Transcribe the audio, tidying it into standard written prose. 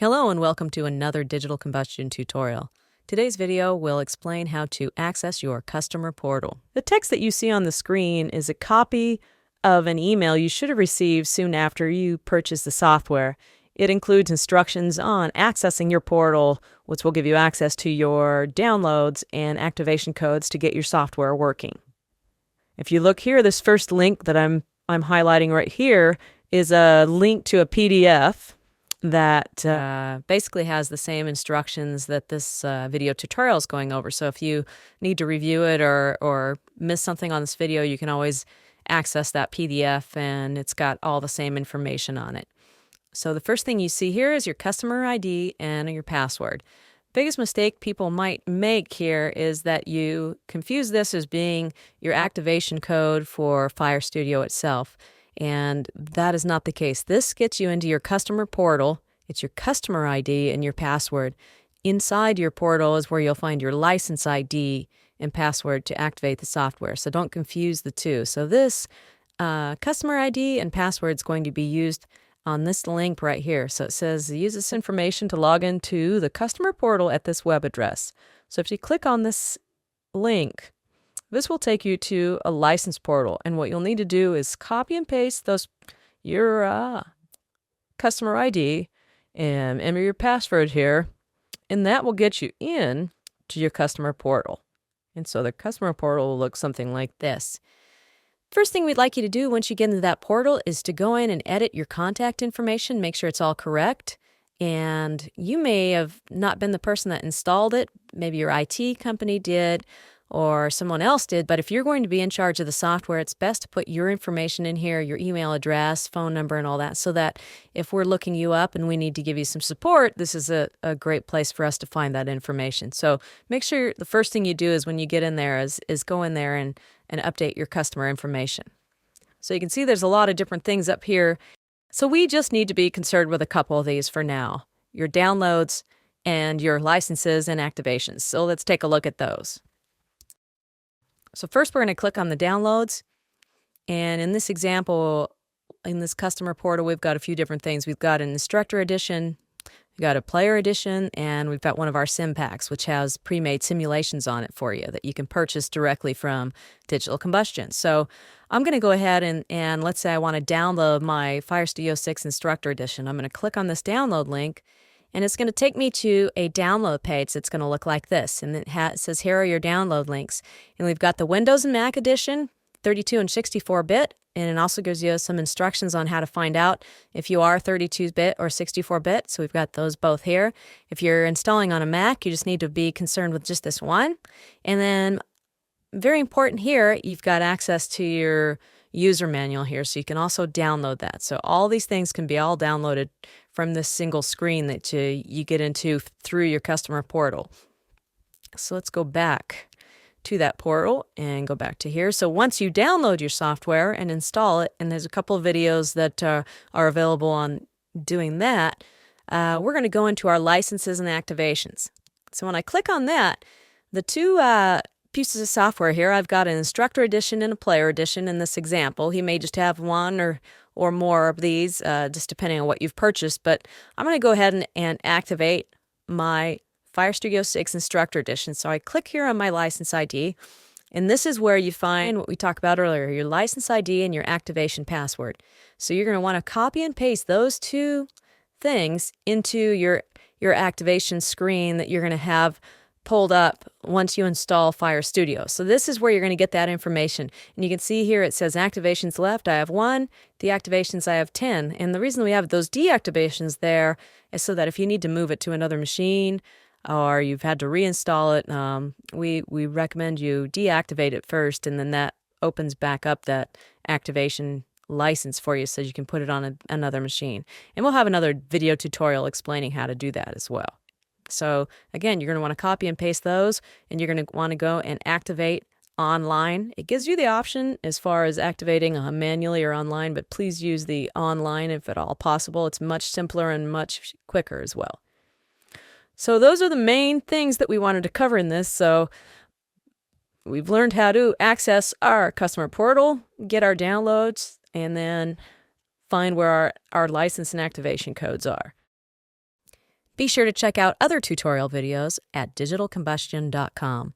Hello and welcome to another digital combustion tutorial. Today's video will explain how to access your customer portal. The text that you see on the screen is a copy of an email you should have received soon after you purchased the software. It includes instructions on accessing your portal, which will give you access to your downloads and activation codes to get your software working. If you look here, this first link that I'm highlighting right here is a link to a PDF that basically has the same instructions that this video tutorial is going over. So if you need to review it or miss something on this video, you can always access that PDF, and it's got all the same information on it. So the first thing you see here is your customer ID and your password. Biggest mistake people might make here is that you confuse this as being your activation code for Fire Studio itself. And that is not the case. This gets you into your customer portal. It's your customer ID and your password. Inside your portal is where you'll find your license ID and password to activate the software. So don't confuse the two. So this customer ID and password is going to be used on this link right here. So it says use this information to log into the customer portal at this web address. So if you click on this link, this will take you to a license portal, and what you'll need to do is copy and paste your customer ID and enter your password here, and that will get you in to your customer portal. And so the customer portal will look something like this. First thing we'd like you to do once you get into that portal is to go in and edit your contact information, make sure it's all correct. And you may have not been the person that installed it. Maybe your IT company did, or someone else did, but if you're going to be in charge of the software, it's best to put your information in here, your email address, phone number, and all that, so that if we're looking you up and we need to give you some support, this is a great place for us to find that information. So make sure the first thing you do is when you get in there is go in there and update your customer information. So you can see there's a lot of different things up here. So we just need to be concerned with a couple of these for now, your downloads and your licenses and activations. So let's take a look at those. So first we're going to click on the downloads, and in this example, in this customer portal, we've got a few different things. We've got an instructor edition, we've got a player edition, and we've got one of our sim packs, which has pre-made simulations on it for you that you can purchase directly from Digital Combustion. So I'm going to go ahead and let's say I want to download my Fire Studio 6 Instructor Edition. I'm going to click on this download link, and it's going to take me to a download page that's going to look like this. And it says, here are your download links. And we've got the Windows and Mac edition, 32 and 64-bit. And it also gives you some instructions on how to find out if you are 32-bit or 64-bit. So we've got those both here. If you're installing on a Mac, you just need to be concerned with just this one. And then, very important here, you've got access to your user manual here, so you can also download that. So all these things can be all downloaded from this single screen that you get into through your customer portal. So let's go back to that portal and go back to here. So once you download your software and install it, and there's a couple of videos that are available on doing that, we're going to go into our licenses and activations. So when I click on that, the two pieces of software here, I've got an instructor edition and a player edition in this example. He may just have one or more of these, just depending on what you've purchased, but I'm going to go ahead and activate my Fire Studio 6 Instructor Edition. So I click here on my license ID, and this is where you find what we talked about earlier, your license ID and your activation password. So you're going to want to copy and paste those two things into your activation screen that you're going to have pulled up once you install Fire Studio. So this is where you're going to get that information. And you can see here it says activations left, I have 1, deactivations I have 10. And the reason we have those deactivations there is so that if you need to move it to another machine or you've had to reinstall it, we recommend you deactivate it first, and then that opens back up that activation license for you so you can put it on another machine. And we'll have another video tutorial explaining how to do that as well. So again, you're going to want to copy and paste those, and you're going to want to go and activate online. It gives you the option as far as activating manually or online, but please use the online if at all possible. It's much simpler and much quicker as well. So those are the main things that we wanted to cover in this. So we've learned how to access our customer portal, get our downloads, and then find where our license and activation codes are. Be sure to check out other tutorial videos at digitalcombustion.com.